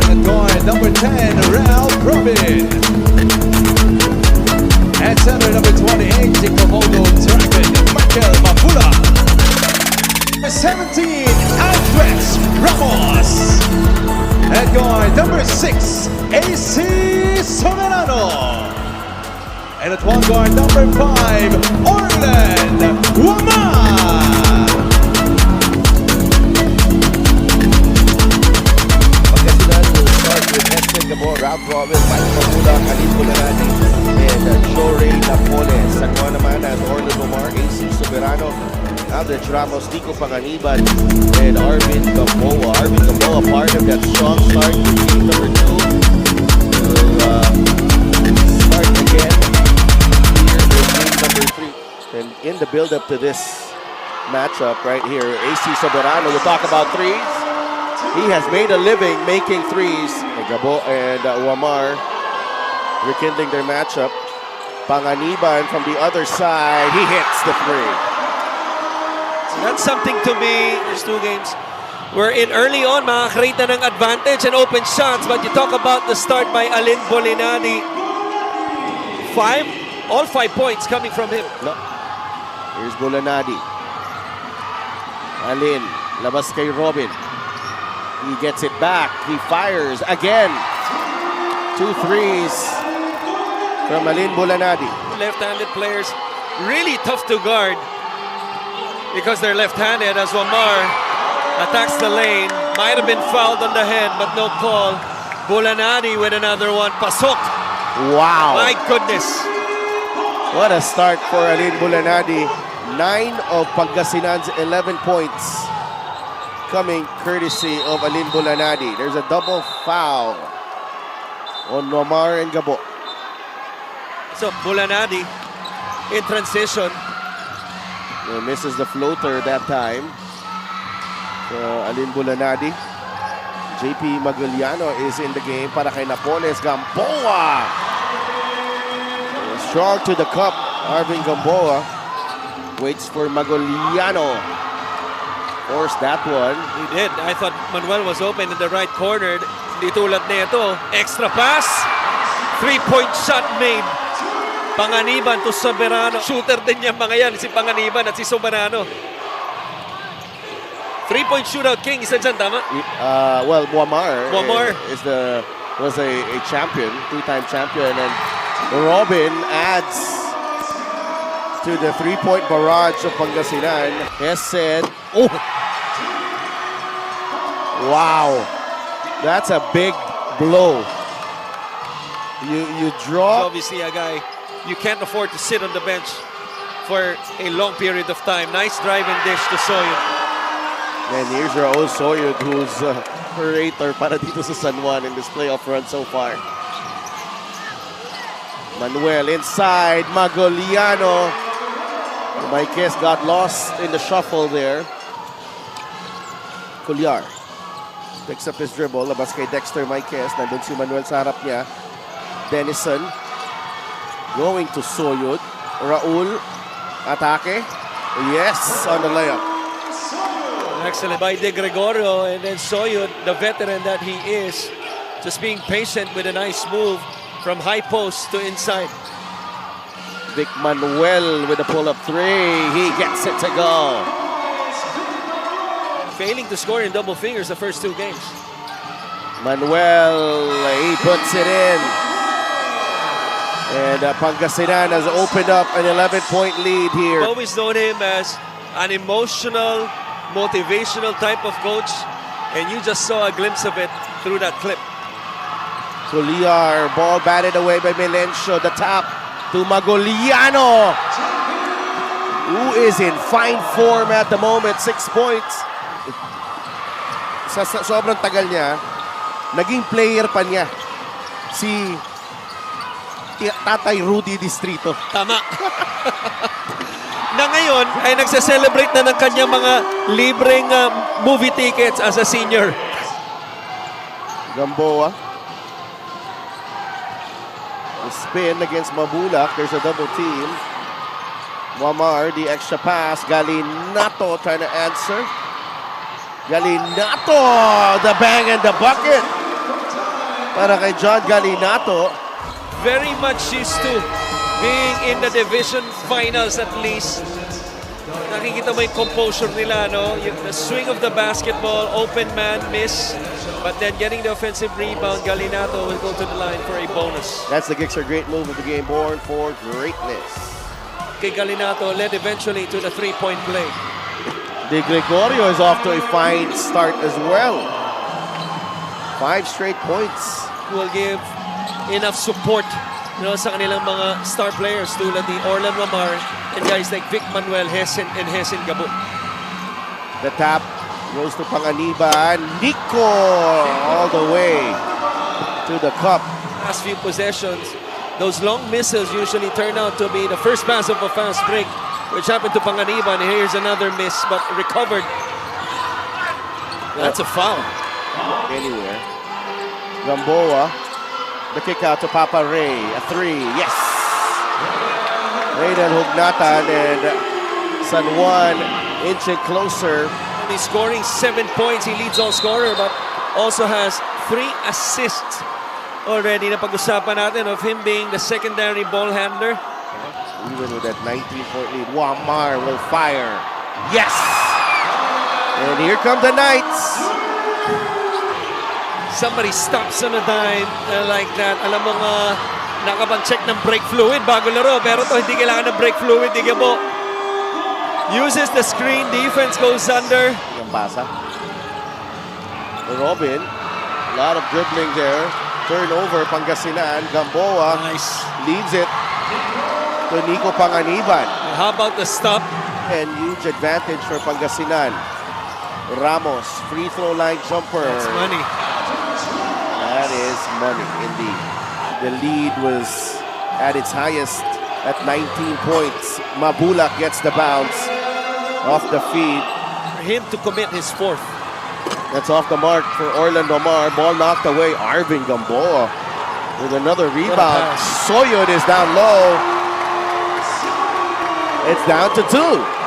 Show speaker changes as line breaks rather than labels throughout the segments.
And guard number 10, Ralph Robin. And center number 28, the Komodo Dragon, Michael Mapula. 17, Andres Ramos. And guard number 6, AC Soberano. And at one guard number 5, Orland Juan.
Pagkasinan will start with Espen Gabo, Ralph Robin, Mike Mapula, Khalid Bulanani, and Jory Napoles. Sa kuha naman as Orland Omar, AC Soberano, Andres Ramos, Nico Panganiban, and Arvin Gamboa. Arvin Gamboa, part of that strong start with team number 2. Will start again here with team number 3. And in the build-up to this matchup right here, AC Soberano will talk about threes. He has made a living making threes. Gabo and Wamar rekindling their matchup. Panganiban from the other side, he hits the three.
So that's something to me. There's 2 games. We're in early on, makakreate na ng advantage and open shots. But you talk about the start by Alin Bolinadi. All 5 points coming from him.
No. Here's Bolinadi. Alin, labas kay Robin. He gets it back. He fires again. 2 threes from Alin Bolinadi.
Left-handed players, really tough to guard because they're left-handed as Wamar attacks the lane. Might have been fouled on the head, but no call. Bolinadi with another one. Pasok.
Wow.
My goodness.
What a start for Alin Bolinadi. 9 of Pangasinan's 11 points coming courtesy of Alin Bolinadi. There's a double foul on Wamar and Gabo.
So Bolinadi in transition.
He misses the floater that time. Alin Bolinadi. JP Maguliano is in the game para kay Napoles. Gamboa! Strong to the cup. Arvin Gamboa waits for Maguliano. Forced that one.
He did. I thought Manuel was open in the right corner. Hindi tulad nito. Extra pass. 3-point shot made. Panganiban to Soberano. Shooter din yung mga yan. Si Panganiban at si Soberano. 3-point shootout king. Isa dyan, tama?
Well, Wamar was a champion, 2-time champion, and Robin adds to the 3-point barrage of Pangasinan. Hesed. Oh! Wow! That's a big blow. You draw.
Obviously, a guy you can't afford to sit on the bench for a long period of time. Nice drive and dish to Soyud.
And here's Raul Soyud, who's curator para dito sa San Juan in this playoff run so far. Manuel inside, Maguliano. Maikes got lost in the shuffle there. Culyar picks up his dribble, labas kay Dexter Maikes. Nandun si Manuel sa harap niya. Denison going to Soyud. Raul, atake. Yes, on the layup.
Excellent by De Gregorio, and then Soyud, the veteran that he is, just being patient with a nice move from high post to inside.
Vic Manuel with a pull-up 3. He gets it to go.
Failing to score in double figures the first 2 games.
Manuel, he puts it in. And Pangasinan has opened up an 11-point lead here.
I've always known him as an emotional, motivational type of coach, and you just saw a glimpse of it through that clip.
Culyar, ball batted away by Melencio. The top to Maguliano, who is in fine form at the moment. 6 points. Sa sobrang tagal niya, naging player pa niya si Tatay Rudy Distrito.
Tama. Na ngayon ay nagse-celebrate na ng kanyang mga libreng movie tickets as a senior.
Gamboa. The spin against Mabulak. There's a double team. Wamar, the extra pass. Galinato trying to answer. Galinato, the bang and the bucket. para kay John Galinato.
Very much used to being in the division finals at least. Nakikita mo yung composure nila, no? The swing of the basketball, open man, miss. But then getting the offensive rebound, Galinato will go to the line for a bonus.
That's the Gixxer great move of the game, born for greatness.
Kay Galinato led eventually to the three-point play.
De Gregorio is off to a fine start as well. 5 straight points.
Will give enough support, you know, sa kanilang mga star players tulad ni Orlan Mamar and guys like Vic Manuel, and Hesen Gabo.
The tap goes to Panganiban. Nico all the way to the cup.
Last few possessions, those long misses usually turn out to be the first pass of a fast break, which happened to Panganiban. Here's another miss, but recovered. That's a foul.
Anywhere. Gamboa. The kick out to Papa Ray. A 3. Yes! Rayden Hugnatan and San Juan inching closer.
He's scoring 7 points. He leads all scorer, but also has 3 assists already. Napag-usapan natin of him being the secondary ball handler.
Even with that 19-point lead, Wamar will fire. Yes! And here come the Knights.
Somebody stops on a dime like that. Alam mo nga, nakapag-check ng brake fluid bago laro. Pero to hindi kailangan ng brake fluid. Di mo. Uses the screen. Defense goes under.
Yung basa. Robin. A lot of dribbling there. Turnover, Pangasinan. Gamboa.
Nice.
Leaves it to Nico Panganiban.
How about the stop?
And huge advantage for Pangasinan. Ramos, free throw line jumper.
That's money.
That is money indeed. The lead was at its highest at 19 points. Mabulak gets the bounce off the feed.
For him to commit his 4th.
That's off the mark for Orlando Mar. Ball knocked away. Arvin Gamboa with another rebound. Soyud is down low. It's down to 2.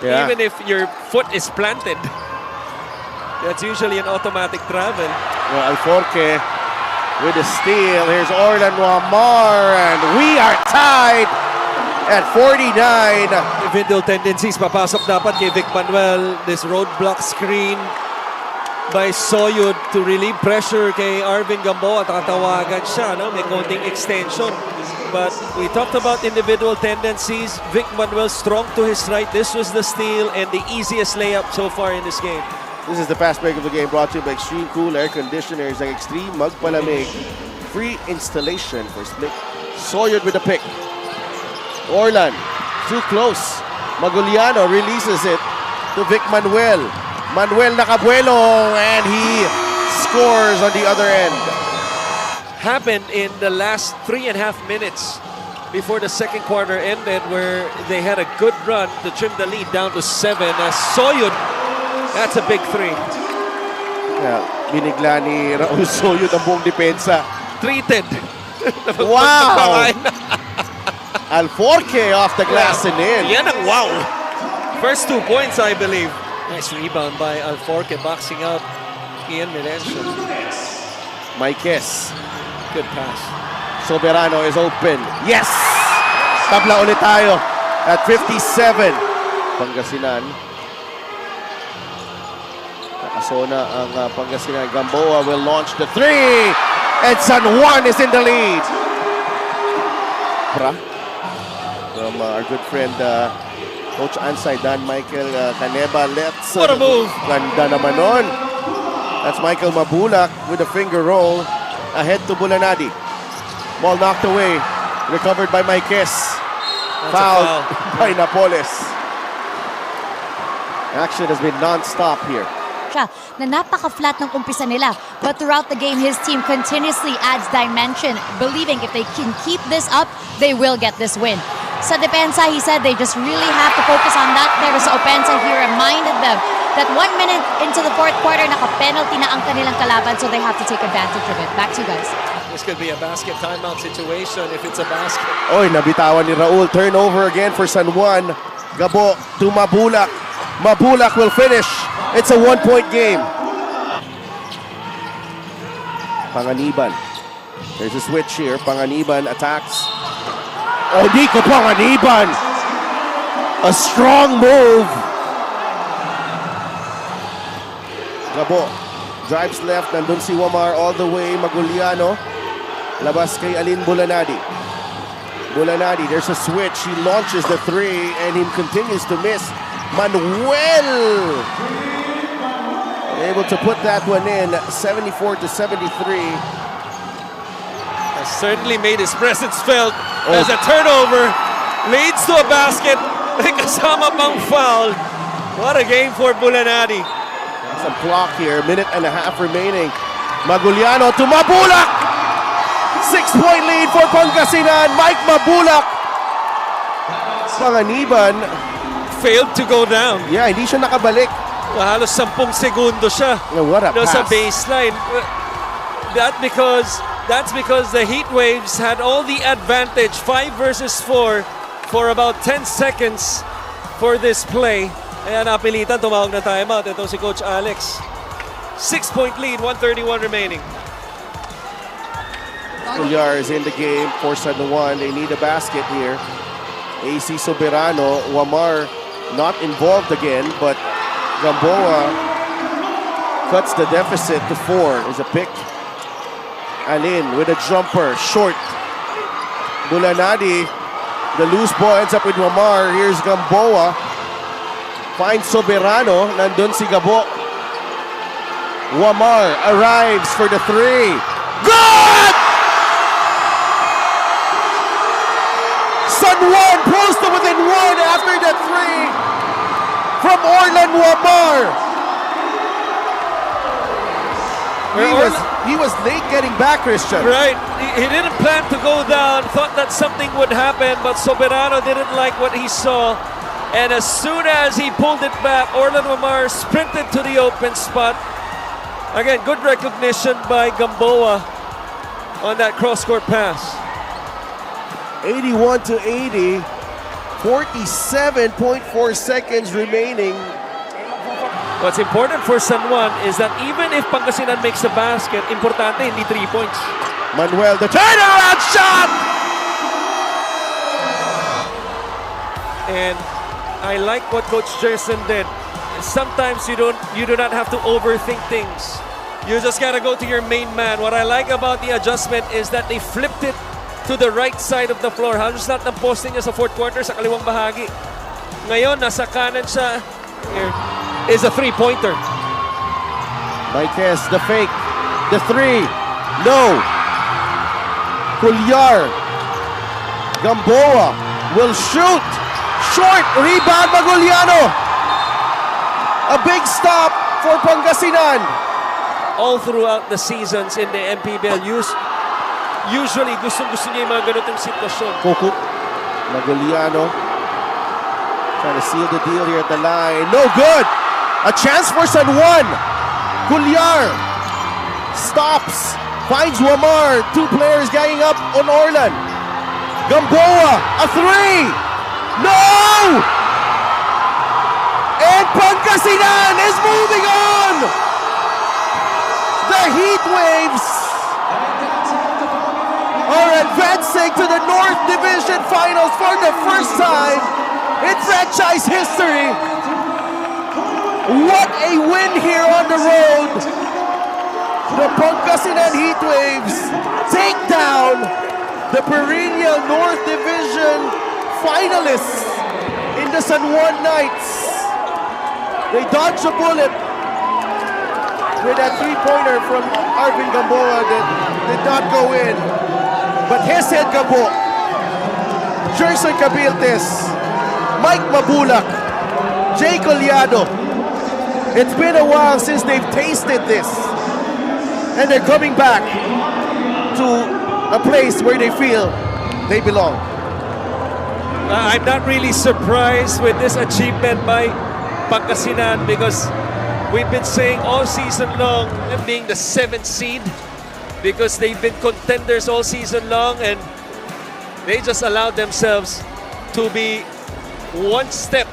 Yeah.
Even if your foot is planted, that's usually an automatic travel.
Well, Alforque with a steal. Here's Orlando Amar, and we are tied at 49.
Individual tendencies, papasok dapat kay Vic Manuel. This roadblock screen by Soyud to relieve pressure kay Arvin Gamboa. Tatawagan siya, no? May konting extension. But we talked about individual tendencies. Vic Manuel strong to his right. This was the steal and the easiest layup so far in this game.
This is the fast break of the game, brought to you by Extreme Cool Air Conditioners. Ang Extreme Magpalamig. Free installation for split. Soyud with the pick. Orlan, too close. Maguliano releases it to Vic Manuel. Manuel nakabuelo, and he scores on the other end.
Happened in the last 3.5 minutes before the second quarter ended, where they had a good run to trim the lead down to 7. Soyud, that's a big 3.
Yeah, binigla ni Raul Soyud ang buong depensa.
Treated.
Wow! Alforque off the glass and in.
Yan ang wow. First 2 points, I believe. Nice rebound by Alforque, boxing out Ian Melencio.
Maikes.
Good pass.
Soberano is open. Yes! Tabla ulit tayo at 57. Pangasinan. Nakasona ang Pangasinan. Gamboa will launch the 3. And San Juan is in the lead. From our good friend Coach Ansay, Dan Michael Caneba. Let's
What a move!
Ganda naman nun. That's Michael Mabulak with a finger roll ahead to Bulanadi. Ball knocked away. Recovered by Maikes. Fouled by Napoles. Action has been non-stop here.
Na napaka-flat ng umpisa nila. But throughout the game, his team continuously adds dimension, believing if they can keep this up, they will get this win. Sa depensa, he said they just really have to focus on that. Pero sa opensa, he reminded them that 1 minute into the fourth quarter, naka-penalty na ang kanilang kalaban, so they have to take advantage of it. Back to you guys.
This could be a basket timeout situation if it's a basket.
Oy, nabitawan ni Raul. Turnover again for San Juan. Gabo to Mabulak. Mabulak will finish. It's a 1-point game. Panganiban. There's a switch here. Panganiban attacks. Oh, Nico Panganiban! A strong move. Gabo drives left. Nandun si Wamar all the way. Maguliano. Labas kay Alin Bulanadi. Bulanadi, there's a switch. He launches the three and he continues to miss. Manuel able to put that one in. 74-73.
Has certainly made his presence felt as a turnover leads to a basket. May kasama pang foul. What a game for Bulanadi.
Some clock here. Minute and a half remaining. Maguliano to Mabulak. 6-point lead for Pangasinan. Mike Mabulak. Panganiban
Failed to go down.
Yeah, hindi siya nakabalik.
Halos 10 segundo siya.
What a
Sa
pass.
baseline. That's because the Heatwaves had all the advantage, 5 versus 4, for about 10 seconds for this play. Kaya napilitan, tumawag na timeout. Ito si Coach Alex. 6-point lead, 1:31 remaining.
Villar is in the game for San Juan. They need a basket here. AC Soberano, Wamar not involved again, but Gamboa cuts the deficit to 4. There's a pick. Alin with a jumper, short. Bulanadi, the loose ball ends up with Wamar. Here's Gamboa. Finds Soberano. Nandun si Gabo. Wamar arrives for the 3. Good! San Juan pulls to within 1 after the 3 from Orlan Wamar. He was late getting back, Christian.
Right. He didn't plan to go down, thought that something would happen, but Soberano didn't like what he saw. And as soon as he pulled it back, Orlan Wamar sprinted to the open spot. Again, good recognition by Gamboa on that cross-court pass.
81-80, 47.4 seconds remaining.
What's important for San Juan is that even if Pangasinan makes the basket, importante hindi 3 points.
Manuel, the turnaround shot!
And I like what Coach Jerson did. Sometimes you do not have to overthink things. You just gotta go to your main man. What I like about the adjustment is that they flipped it to the right side of the floor. Halos lahat ng posting niya sa fourth quarter sa kaliwang bahagi. Ngayon, nasa kanan siya. Here is a three-pointer.
Marquez, the fake, the 3, no. Cuellar, Gamboa will shoot. Short, rebound Maguliano. A big stop for Pangasinan.
All throughout the seasons in the MPBL, usually gusto niya yung mga ganitong sitwasyon.
Coco, Maguliano trying to seal the deal here at the line. No good. A chance for San Juan. Cuellar stops, finds Wamar. 2 players ganging up on Orlan. Gamboa, a 3. No! And Pangasinan is moving on. The Heatwaves are advancing to the North Division Finals for the first time in franchise history. What a win here on the road. The Pangasinan Heatwaves take down the perennial North Division finalists in the San Juan Knights. They dodged a bullet with that 3-pointer from Arvin Gamboa that did not go in. But his head Gabo, Jerson Cabiltes, Mike Mabulak, Jay Collado. It's been a while since they've tasted this. And they're coming back to a place where they feel they belong.
I'm not really surprised with this achievement by Pangasinan because we've been saying all season long them being the 7th seed because they've been contenders all season long and they just allowed themselves to be one step